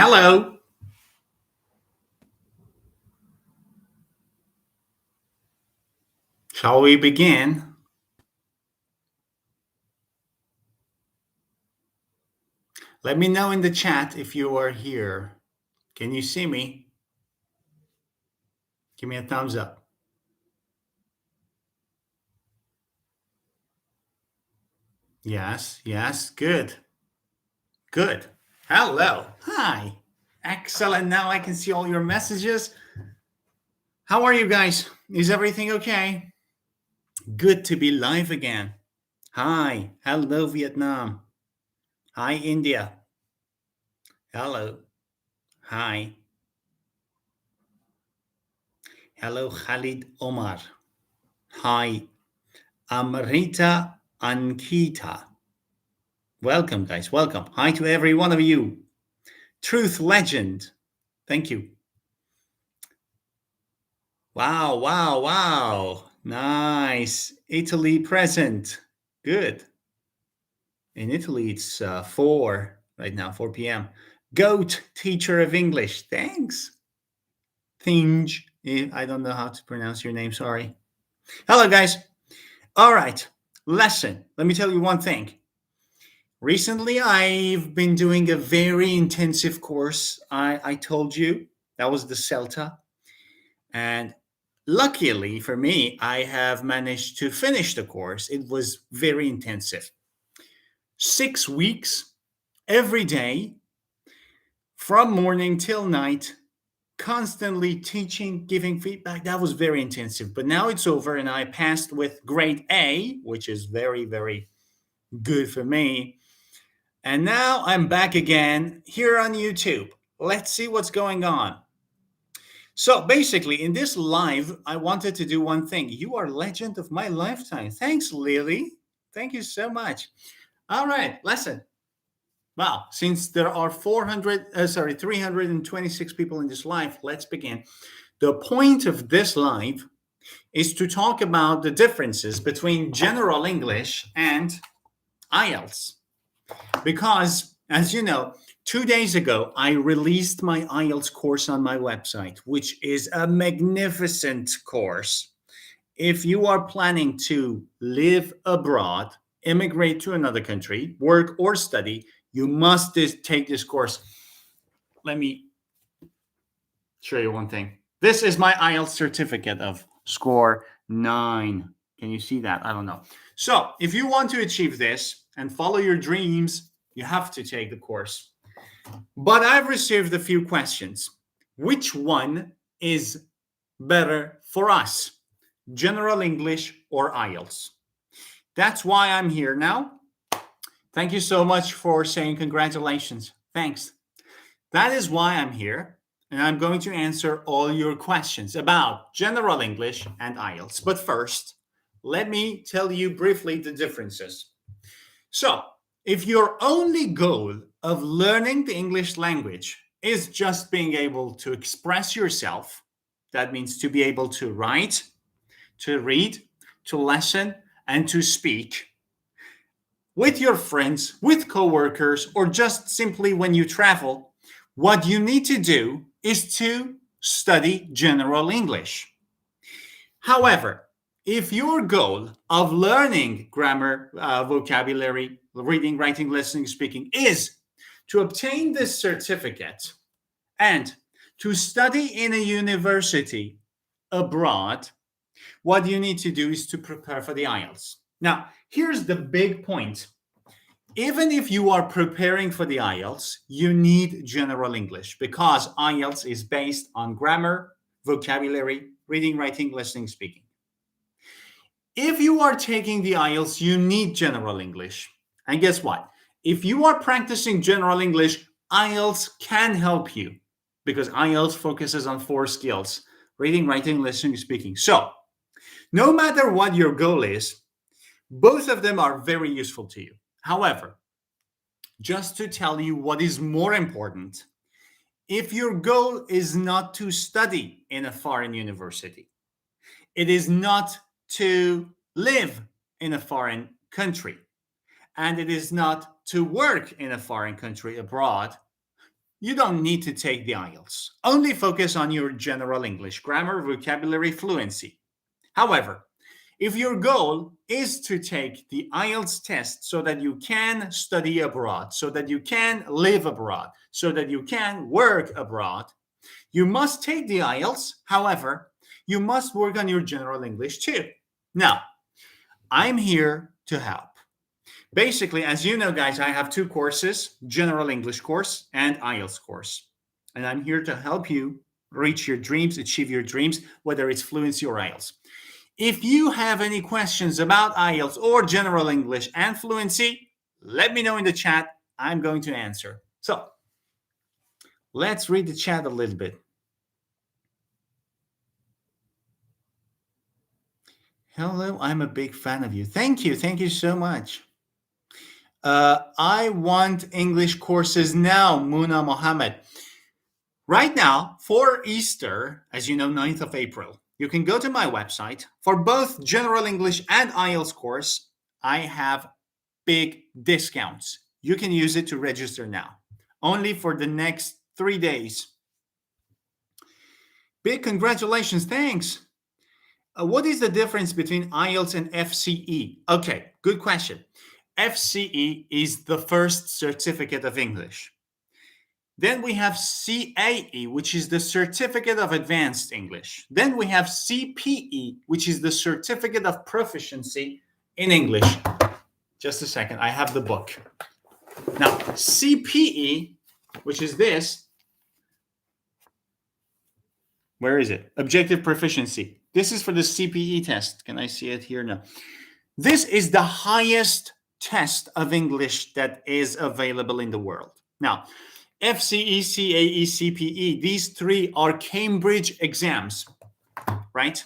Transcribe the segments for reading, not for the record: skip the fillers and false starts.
Hello. Shall we begin? Let me know in the chat if you are here. Can you see me? Give me a thumbs up. Yes, yes, good. Good. Hello. Hi. Excellent. Now I can see all your messages. How are you guys? Is everything okay? Good to be live again. Hi. Hello, Vietnam. Hi, India. Hello. Hi. Hello, Khalid Omar. Hi, Amrita Ankita. Welcome, guys. Welcome. Hi to every one of you. Truth Legend. Thank you. Wow, wow, wow. Nice. Italy present. Good. In Italy, it's 4 right now, 4 p.m. Goat, teacher of English. Thanks. Thinge. I don't know how to pronounce your name. Sorry. Hello, guys. All right. Lesson. Let me tell you one thing. Recently, I've been doing a very intensive course. I told you that was the CELTA. And luckily for me, I have managed to finish the course. It was very intensive. 6 weeks, every day, from morning till night, constantly teaching, giving feedback. That was very intensive. But now it's over, and I passed with grade A, which is very, very good for me. And now I'm back again here on YouTube. Let's see what's going on. So basically, in this live, I wanted to do one thing. You are legend of my lifetime. Thanks, Lily. Thank you so much. All right, lesson. Wow, since there are 326 people in this live, let's begin. The point of this live is to talk about the differences between general English and IELTS. Because, as you know, 2 days ago, I released my IELTS course on my website, which is a magnificent course. If you are planning to live abroad, immigrate to another country, work or study, you must take this course. Let me show you one thing. This is my IELTS certificate of score 9. Can you see that? I don't know. So if you want to achieve this and follow your dreams, you have to take the course. But I've received a few questions. Which one is better for us? General English or IELTS? That's why I'm here now. Thank you so much for saying congratulations. Thanks. That is why I'm here, and I'm going to answer all your questions about General English and IELTS. But first, let me tell you briefly the differences. So, if your only goal of learning the English language is just being able to express yourself, that means to be able to write, to read, to listen, and to speak with your friends, with coworkers, or just simply when you travel, what you need to do is to study general English. However, if your goal of learning grammar, vocabulary, reading, writing, listening, speaking is to obtain this certificate and to study in a university abroad, what you need to do is to prepare for the IELTS. Now, here's the big point. Even if you are preparing for the IELTS, you need general English because IELTS is based on grammar, vocabulary, reading, writing, listening, speaking. If you are taking the IELTS, you need general English. And guess what? If you are practicing general English, IELTS can help you because IELTS focuses on 4 skills: reading, writing, listening, speaking. So, no matter what your goal is, both of them are very useful to you. However, just to tell you what is more important, if your goal is not to study in a foreign university, it is not to live in a foreign country, and it is not to work in a foreign country abroad, you don't need to take the IELTS. Only focus on your general English, grammar, vocabulary, fluency. However, if your goal is to take the IELTS test so that you can study abroad, so that you can live abroad, so that you can work abroad, you must take the IELTS. However, you must work on your general English too. Now, I'm here to help. Basically, as you know, guys, I have two courses, general English course and IELTS course. And I'm here to help you reach your dreams, achieve your dreams, whether it's fluency or IELTS. If you have any questions about IELTS or general English and fluency, let me know in the chat. I'm going to answer. So let's read the chat a little bit. Hello, I'm a big fan of you. Thank you. Thank you so much. I want English courses now, Muna Mohammed. Right now, for Easter, as you know, 9th of April, you can go to my website. For both General English and IELTS course, I have big discounts. You can use it to register now, only for the next 3 days. Big congratulations, thanks. What is the difference between IELTS and FCE? Okay, good question. FCE is the first certificate of English. Then we have CAE, which is the Certificate of Advanced English. Then we have CPE, which is the Certificate of Proficiency in English. Just a second, I have the book. Now, CPE, which is this, where is it? Objective Proficiency. This is for the CPE test. Can I see it here now? This is the highest test of English that is available in the world. Now, FCE, CAE, CPE, these three are Cambridge exams, right?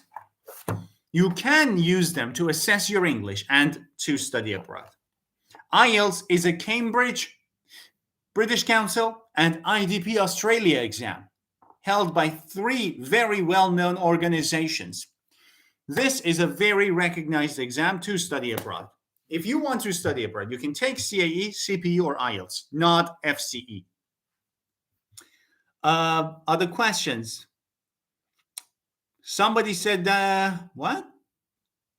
You can use them to assess your English and to study abroad. IELTS is a Cambridge, British Council, and IDP Australia exam held by three very well-known organizations. This is a very recognized exam to study abroad. If you want to study abroad, you can take CAE, CPE, or IELTS, not FCE. Other questions? Somebody said, what?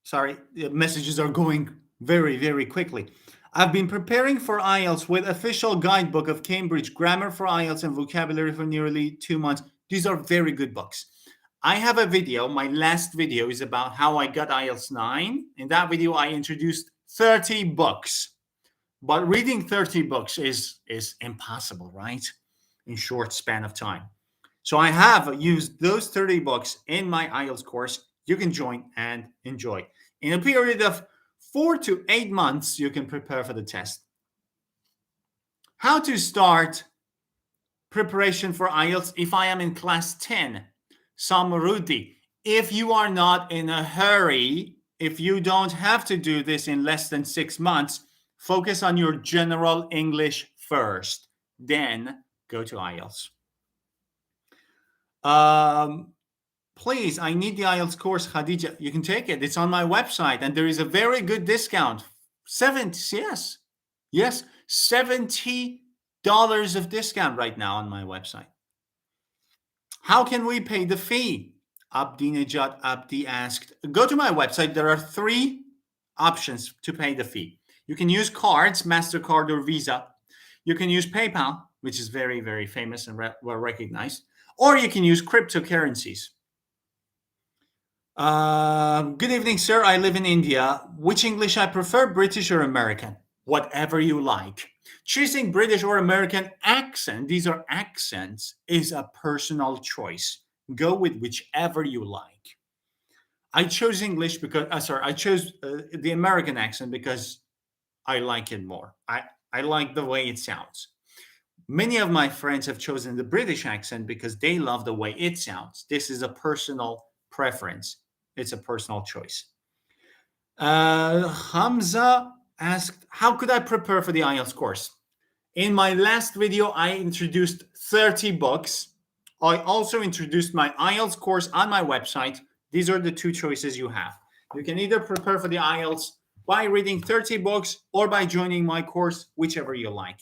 Sorry, the messages are going very, very quickly. I've been preparing for IELTS with official guidebook of Cambridge Grammar for IELTS and Vocabulary for nearly 2 months. These are very good books. I have a video. My last video is about how I got IELTS 9. In that video, I introduced 30 books. But reading 30 books is impossible, right? In short span of time. So I have used those 30 books in my IELTS course. You can join and enjoy. In a period of 4 to 8 months, you can prepare for the test. How to start preparation for IELTS if I am in class 10? Samruddhi, if you are not in a hurry, if you don't have to do this in less than 6 months, focus on your general English first, then go to IELTS. Please, I need the IELTS course, Khadija. You can take it. It's on my website, and there is a very good discount. $70 of discount right now on my website. How can we pay the fee? Abdinejad Abdi asked. Go to my website. There are 3 options to pay the fee. You can use cards, MasterCard or Visa. You can use PayPal, which is very, very famous and well recognized. Or you can use cryptocurrencies. Good evening, sir. I live in India. Which English I prefer, British or American? Whatever you like. Choosing British or American accent, these are accents, is a personal choice. Go with whichever you like. I chose English because, I chose the American accent because I like it more. I like the way it sounds. Many of my friends have chosen the British accent because they love the way it sounds. This is a personal preference. It's a personal choice. Hamza asked, how could I prepare for the IELTS course? In my last video, I introduced 30 books. I also introduced my IELTS course on my website. These are the 2 choices you have. You can either prepare for the IELTS by reading 30 books or by joining my course, whichever you like.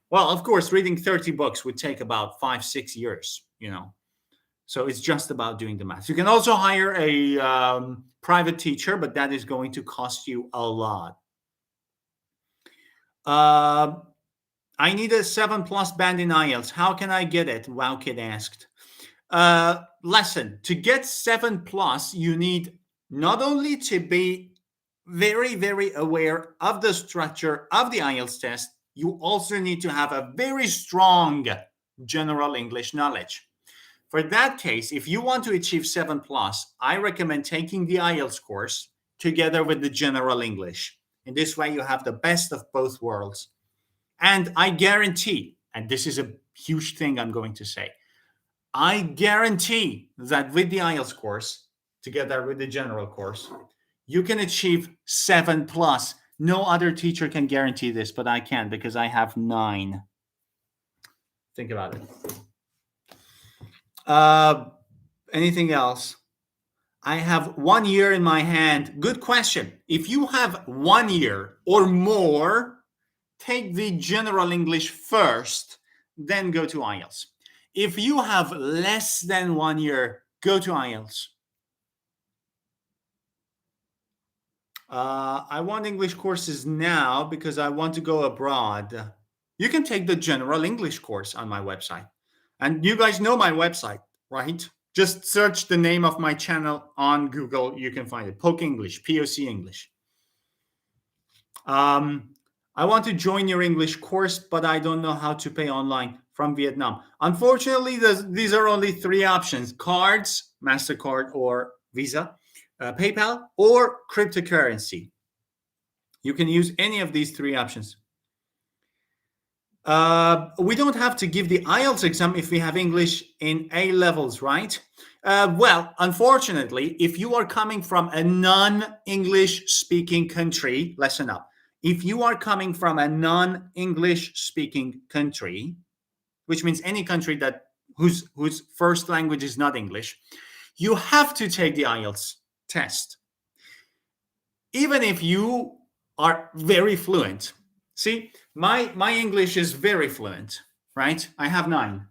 Well, of course, reading 30 books would take about 5, 6 years, So it's just about doing the math. You can also hire a private teacher, but that is going to cost you a lot. I need a 7+ band in IELTS. How can I get it? Wow Kid asked. Lesson, to get 7+, you need not only to be very, very aware of the structure of the IELTS test, you also need to have a very strong general English knowledge. For that case, if you want to achieve 7+, I recommend taking the IELTS course together with the general English. In this way, you have the best of both worlds. And I guarantee, and this is a huge thing I'm going to say, I guarantee that with the IELTS course, together with the general course, you can achieve 7+. No other teacher can guarantee this, but I can because I have 9. Think about it. Anything else? I have 1 year in my hand. Good question. If you have 1 year or more, take the general English first, then go to IELTS. If you have less than 1 year, go to IELTS. I want English courses now because I want to go abroad. You can take the general English course on my website. And you guys know my website, right? Just search the name of my channel on Google. You can find it. POC English, POC English. I want to join your English course, but I don't know how to pay online from Vietnam. Unfortunately, these are only 3 options: cards, MasterCard or Visa, PayPal, or cryptocurrency. You can use any of these 3 options. We don't have to give the IELTS exam if we have English in A levels, right? Well, unfortunately, if you are coming from a non-English speaking country, listen up. If you are coming from a non-English speaking country, which means any country whose first language is not English, you have to take the IELTS test. Even if you are very fluent. See, my English is very fluent, right? I have 9.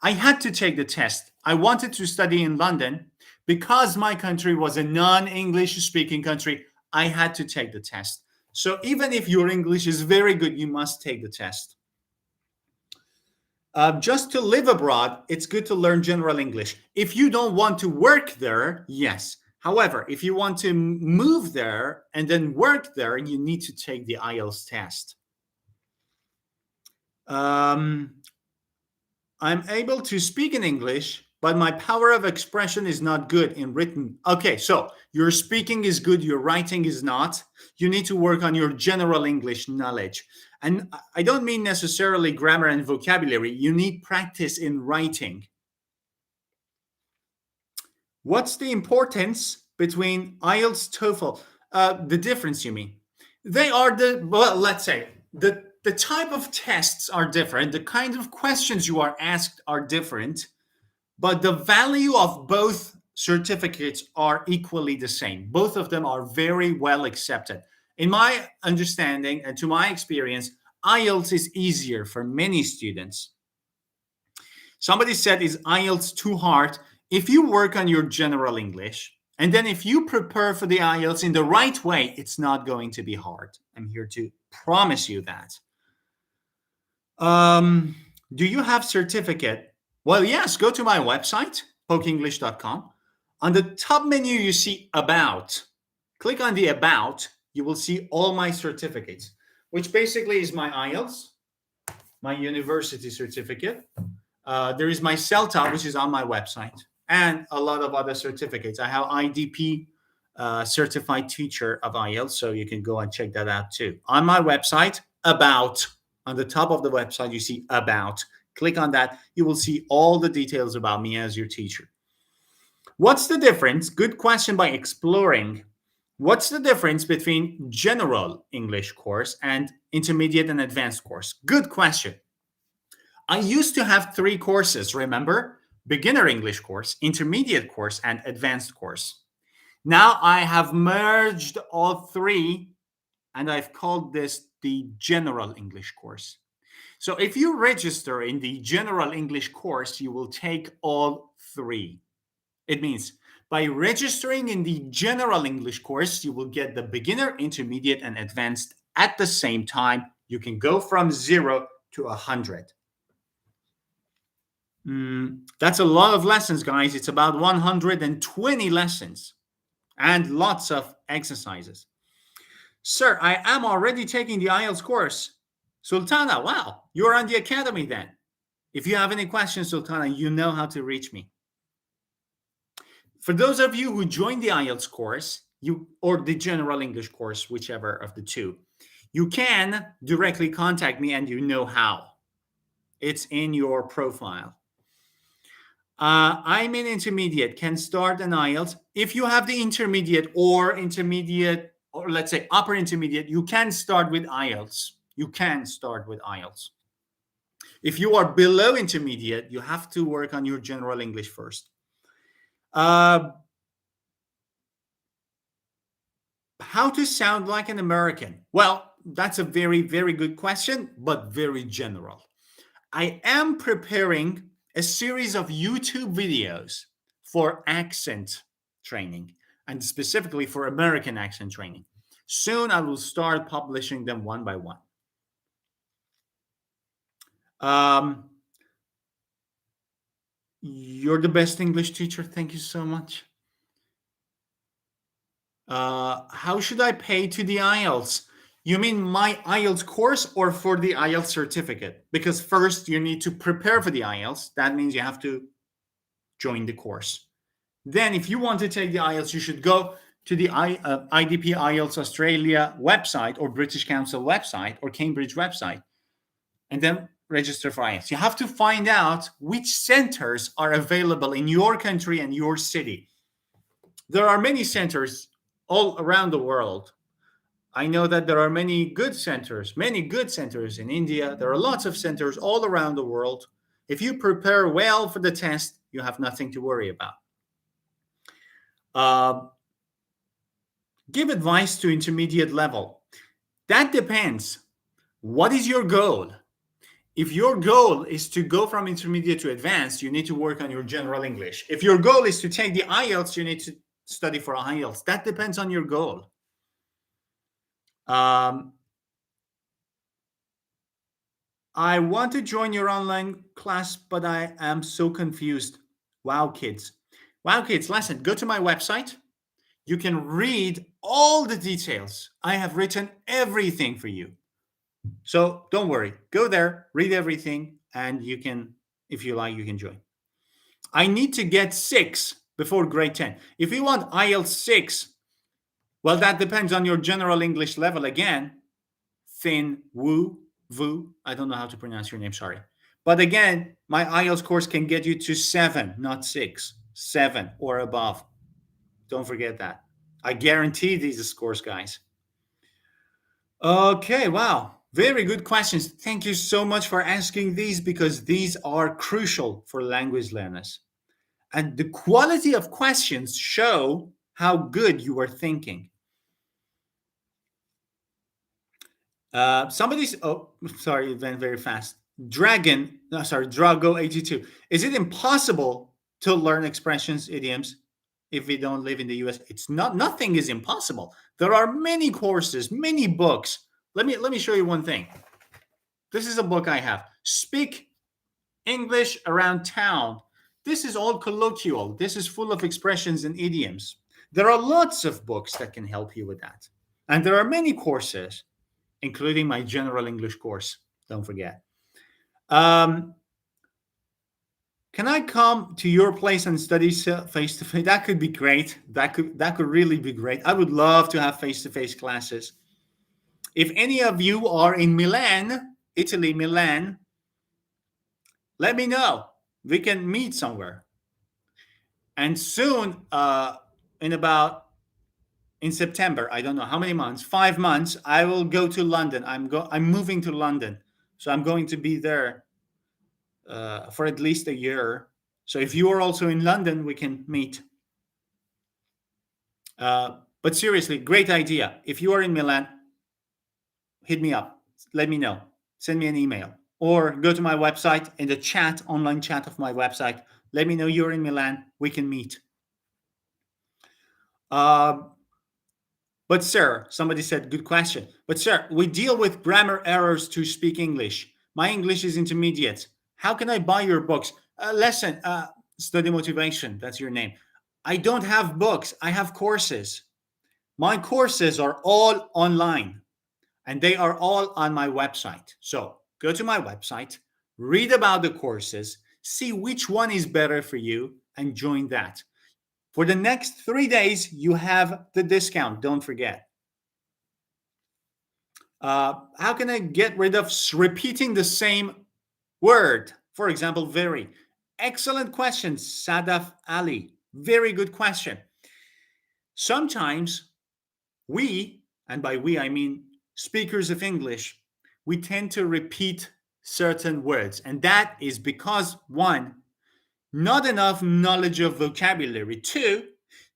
I had to take the test. I wanted to study in London. Because my country was a non-English speaking country, I had to take the test. So even if your English is very good, you must take the test. Just to live abroad, it's good to learn general English. If you don't want to work there, yes. However, if you want to move there and then work there, you need to take the IELTS test. I'm able to speak in English, but my power of expression is not good in written. Okay, so your speaking is good, your writing is not. You need to work on your general English knowledge. And I don't mean necessarily grammar and vocabulary. You need practice in writing. What's the importance between IELTS, TOEFL? The difference, you mean? They are let's say, the type of tests are different. The kind of questions you are asked are different. But the value of both certificates are equally the same. Both of them are very well accepted. In my understanding and to my experience, IELTS is easier for many students. Somebody said, is IELTS too hard? If you work on your general English, and then if you prepare for the IELTS in the right way, it's not going to be hard. I'm here to promise you that. Do you have certificate? Well, yes, go to my website, pokenglish.com. On the top menu, you see About. Click on the About. You will see all my certificates, which basically is my IELTS, my university certificate. There is my CELTA, which is on my website, and a lot of other certificates. I have IDP, certified teacher of IELTS, so you can go and check that out too. On my website, About. On the top of the website, you see About. Click on that. You will see all the details about me as your teacher. What's the difference? Good question by Exploring. What's the difference between general English course and intermediate and advanced course? Good question. I used to have 3 courses, remember? Beginner English course, intermediate course, and advanced course. Now I have merged all 3, and I've called this the general English course. So if you register in the general English course, you will take all three. It means by registering in the general English course, you will get the beginner, intermediate, and advanced at the same time. You can go from 0 to 100. That's a lot of lessons, guys. It's about 120 lessons and lots of exercises. Sir, I am already taking the IELTS course. Sultana, wow, you're on the academy then. If you have any questions, Sultana, you know how to reach me. For those of you who joined the IELTS course, or the general English course, whichever of the two, you can directly contact me and you know how. It's in your profile. I'm in intermediate, can start an IELTS. If you have the intermediate, or let's say upper intermediate, you can start with IELTS. You can start with IELTS. If you are below intermediate, you have to work on your general English first. How to sound like an American? Well, that's a very, very good question, but very general. I am preparing a series of YouTube videos for accent training, and specifically for American accent training. Soon I will start publishing them one by one. You're the best English teacher. Thank you so much. How should I pay to the IELTS? You mean my IELTS course or for the IELTS certificate? Because first you need to prepare for the IELTS. That means you have to join the course. Then if you want to take the IELTS, you should go to the IDP IELTS Australia website, or British Council website, or Cambridge website, and then register for IELTS. You have to find out which centers are available in your country and your city. There are many centers all around the world. I know that there are many good centers in India. There are lots of centers all around the world. If you prepare well for the test, you have nothing to worry about. Give advice to intermediate level. That depends. What is your goal? If your goal is to go from intermediate to advanced, you need to work on your general English. If your goal is to take the IELTS, you need to study for IELTS. That depends on your goal. I want to join your online class, but I am so confused. Wow, kids. Wow, kids, listen, go to my website. You can read all the details. I have written everything for you. So don't worry. Go there, read everything, and you can, if you like, you can join. I need to get 6 before grade 10. If you want IELTS 6, well, that depends on your general English level again. Thin, Wu, Vu, I don't know how to pronounce your name, sorry. But again, my IELTS course can get you to 7, not 6. 7 or above. Don't forget that. I guarantee these scores, guys. Okay, wow. Very good questions. Thank you so much for asking these, because these are crucial for language learners. And the quality of questions show how good you are thinking. Sorry, it went very fast. Drago82. Is it impossible to learn expressions, idioms, if we don't live in the US? It's not. Nothing is impossible. There are many courses, many books. Let me show you one thing. This is a book I have. Speak English Around Town. This is all colloquial. This is full of expressions and idioms. There are lots of books that can help you with that. And there are many courses, including my general English course. Don't forget. Can I come to your place and study face to face? That could be great. That could really be great. I would love to have face to face classes. If any of you are in Milan, Italy, Milan, let me know. We can meet somewhere. And soon, in September, I don't know how many months, 5 months, I will go to London. I'm moving to London, so I'm going to be there for at least a year. So if you are also in London, we can meet. But seriously, great idea. If you are in Milan, hit me up. Let me know. Send me an email. or go to my website in the chat, online chat of my website. Let me know you're in Milan. We can meet. Uh, but sir, somebody said, good question. But sir, we deal with grammar errors to speak English. My English is intermediate. How can I buy your books? Lesson, Study Motivation, that's your name. I don't have books. I have courses. My courses are all online and they are all on my website. So go to my website, read about the courses, see which one is better for you, and join that. For the next 3 days, you have the discount. Don't forget. How can I get rid of repeating the same word? For example, very. Excellent question, Sadaf Ali. Very good question. Sometimes we, and by we I mean speakers of English, we tend to repeat certain words. And that is because, one, not enough knowledge of vocabulary. Two,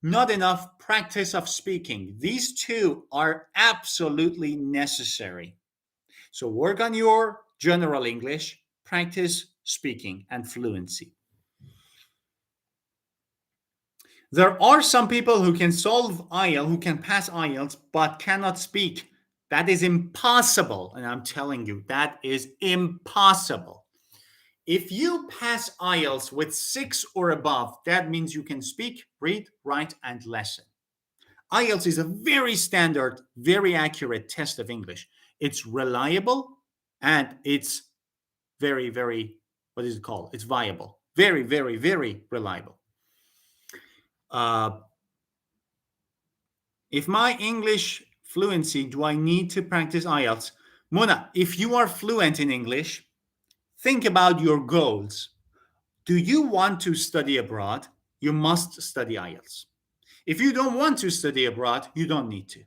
not enough practice of speaking. These two are absolutely necessary. So work on your general English, practice speaking and fluency. There are some people who can solve IELTS, who can pass IELTS, but cannot speak. That is impossible. And I'm telling you, that is impossible. If you pass IELTS with 6 or above, that means you can speak, read, write, and listen. IELTS is a very standard, very accurate test of English. It's reliable and it's very, very, what is it called? It's viable. Very, very, very reliable. If my English fluency, do I need to practice IELTS? Mona, if you are fluent in English, think about your goals. Do you want to study abroad? You must study IELTS. If you don't want to study abroad, you don't need to.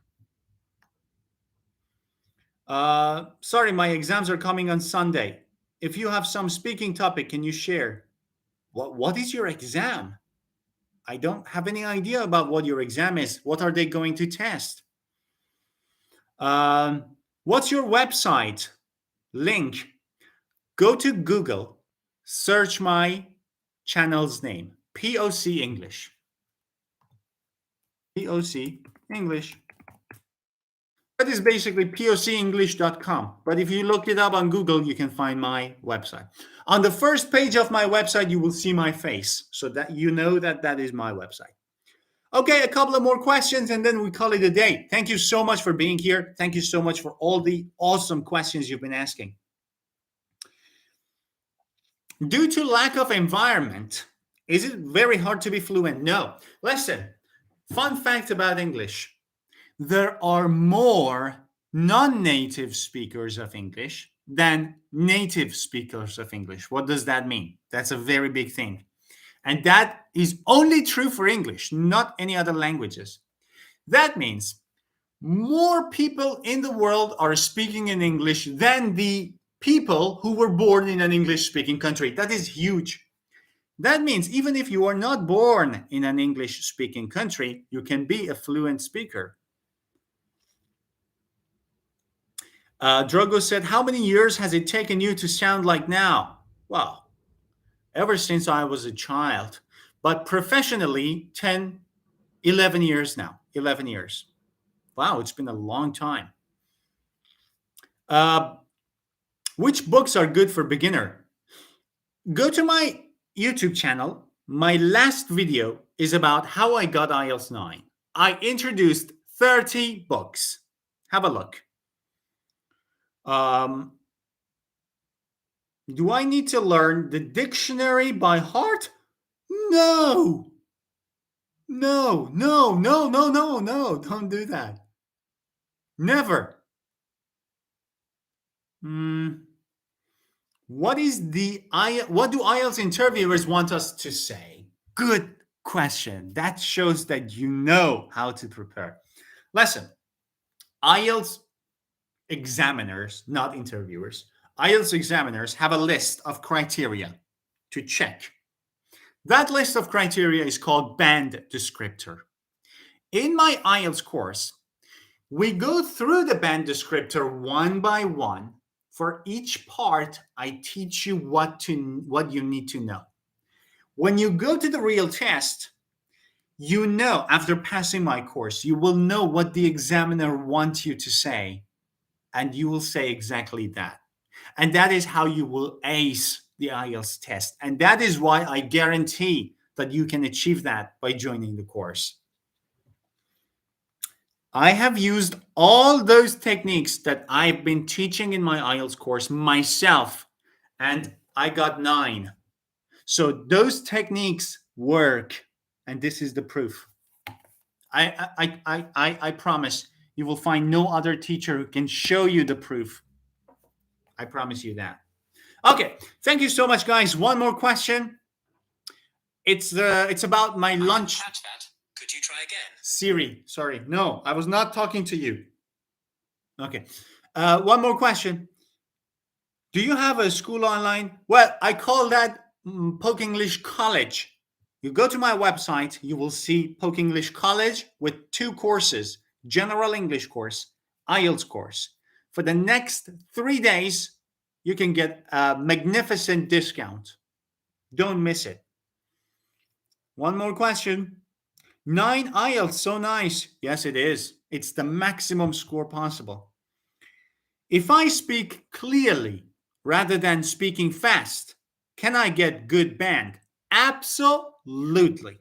Sorry, my exams are coming on Sunday. If you have some speaking topic, can you share? What is your exam? I don't have any idea about what your exam is. What are they going to test? What's your website? Link. Go to Google, search my channel's name, POC English. POC English. That is basically pocenglish.com. But if you look it up on Google, you can find my website. On the first page of my website, you will see my face, so that you know that that is my website. Okay, a couple of more questions and then we call it a day. Thank you so much for being here. Thank you so much for all the awesome questions you've been asking. Due to lack of environment, is it very hard to be fluent? No. Listen, fun fact about English. There are more non-native speakers of English than native speakers of English. What does that mean? That's a very big thing. And that is only true for English, not any other languages. That means more people in the world are speaking in English than the people who were born in an English-speaking country. That is huge. That means even if you are not born in an English-speaking country, you can be a fluent speaker. Drogo said, how many years has it taken you to sound like now? Well, ever since I was a child, but professionally 10, 11 years now, 11 years. Wow, it's been a long time. Which books are good for beginner? Go to my YouTube channel. My last video is about how I got IELTS 9. I introduced 30 books. Have a look. Do I need to learn the dictionary by heart? No. No, no, no, no, no, no. Don't do that. Never. What do IELTS interviewers want us to say? Good question. That shows that you know how to prepare. Listen, IELTS examiners, not interviewers, IELTS examiners have a list of criteria to check. That list of criteria is called band descriptor. In my IELTS course, we go through the band descriptor one by one, For each part, I teach you what you need to know. When you go to the real test, you know, after passing my course, you will know what the examiner wants you to say, and you will say exactly that. And that is how you will ace the IELTS test. And that is why I guarantee that you can achieve that by joining the course. I have used all those techniques that I've been teaching in my IELTS course myself, and I got 9. So those techniques work, and this is the proof. I promise you will find no other teacher who can show you the proof. I promise you that. Okay, thank you so much, guys. One more question. It's about my lunch. Catch that. Could you try again? Siri, sorry. No, I was not talking to you. Okay. One more question. Do you have a school online? Well, I call that Poke English College. You go to my website, you will see Poke English College with 2 courses, General English course, IELTS course. For the next 3 days, you can get a magnificent discount. Don't miss it. One more question. 9 IELTS, so nice. Yes, it is. It's the maximum score possible. If I speak clearly rather than speaking fast, can I get good band? Absolutely.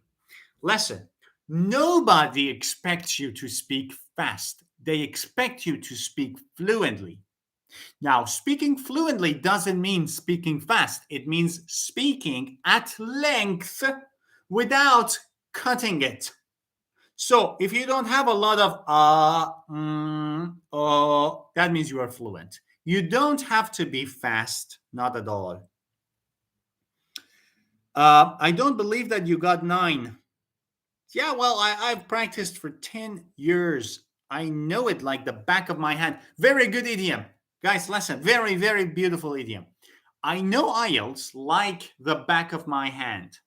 Listen, nobody expects you to speak fast. They expect you to speak fluently. Now, speaking fluently doesn't mean speaking fast. It means speaking at length without cutting it. So if you don't have a lot of that means you are fluent. You don't have to be fast, not at all. I don't believe that you got 9. Yeah, well, I've practiced for 10 years. I know it like the back of my hand. Very good idiom. Guys, listen, very, very beautiful idiom. I know IELTS like the back of my hand.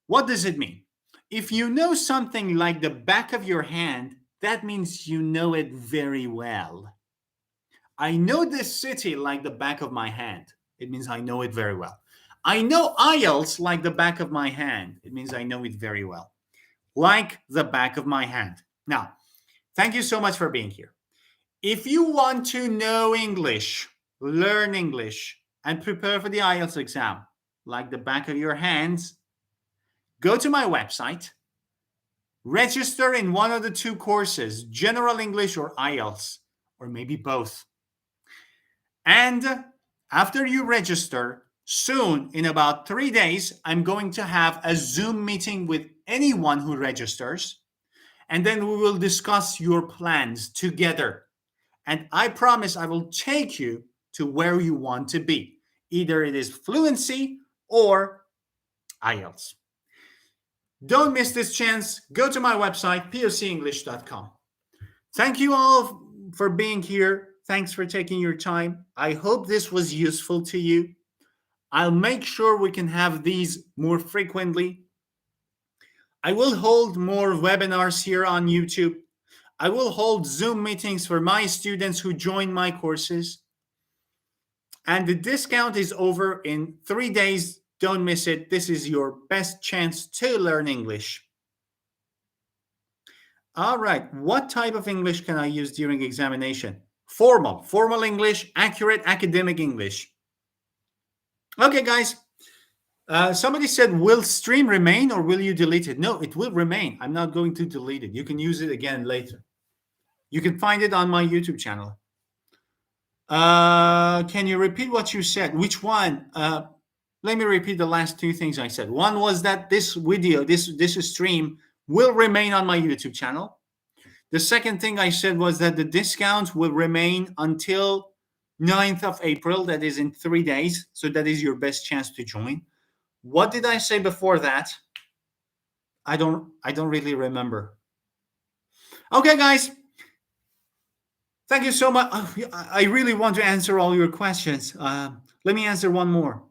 What does it mean? If you know something like the back of your hand, that means you know it very well. I know this city like the back of my hand. It means I know it very well. I know IELTS like the back of my hand. It means I know it very well. Like the back of my hand. Now, thank you so much for being here. If you want to know English, learn English, and prepare for the IELTS exam like the back of your hands, go to my website, register in one of the 2 courses, General English or IELTS, or maybe both. And after you register, soon, in about 3 days, I'm going to have a Zoom meeting with anyone who registers, and then we will discuss your plans together. And I promise I will take you to where you want to be. Either it is fluency or IELTS. Don't miss this chance. Go to my website, pocenglish.com. Thank you all for being here. Thanks for taking your time. I hope this was useful to you. I'll make sure we can have these more frequently. I will hold more webinars here on YouTube. I will hold Zoom meetings for my students who join my courses. And the discount is over in 3 days. Don't miss it. This is your best chance to learn English. All right. What type of English can I use during examination? Formal English, accurate academic English. Okay, guys. Somebody said, will stream remain or will you delete it? No, it will remain. I'm not going to delete it. You can use it again later. You can find it on my YouTube channel. Can you repeat what you said? Which one? Let me repeat the last 2 things I said. One was that this video, this stream will remain on my YouTube channel. The second thing I said was that the discount will remain until 9th of April. That is in 3 days. So that is your best chance to join. What did I say before that? I don't really remember. Okay, guys. Thank you so much. I really want to answer all your questions. Let me answer one more.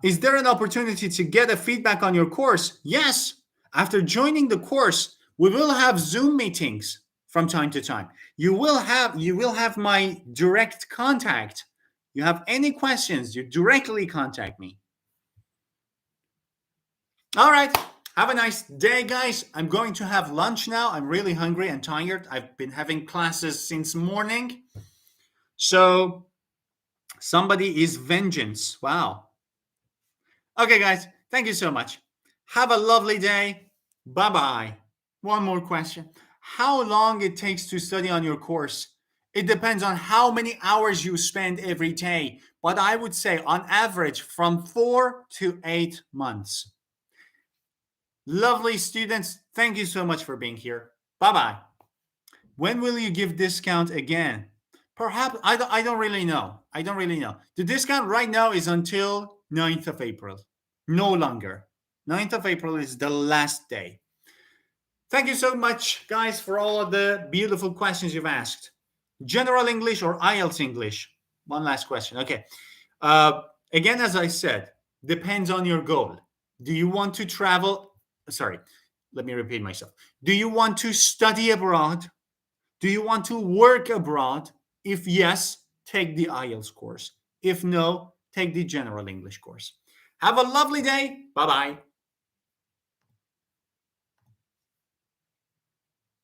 Is there an opportunity to get a feedback on your course? Yes. After joining the course, we will have Zoom meetings from time to time. You will have my direct contact. You have any questions, you directly contact me. All right. Have a nice day, guys. I'm going to have lunch now. I'm really hungry and tired. I've been having classes since morning. So somebody is vengeance. Wow. Okay, guys. Thank you so much. Have a lovely day. Bye-bye. One more question. How long it takes to study on your course? It depends on how many hours you spend every day. But I would say on average from 4 to 8 months. Lovely students, thank you so much for being here. Bye-bye. When will you give discount again? Perhaps, I don't really know. I don't really know. The discount right now is until 9th of April. No longer. 9th of April is the last day. Thank you so much, guys, for all of the beautiful questions you've asked. General English or IELTS English? One last question. Okay. Again, as I said, depends on your goal. Do you want to travel? Sorry, let me repeat myself. Do you want to study abroad? Do you want to work abroad? If yes, take the IELTS course. If no, take the General English course. Have a lovely day. Bye-bye.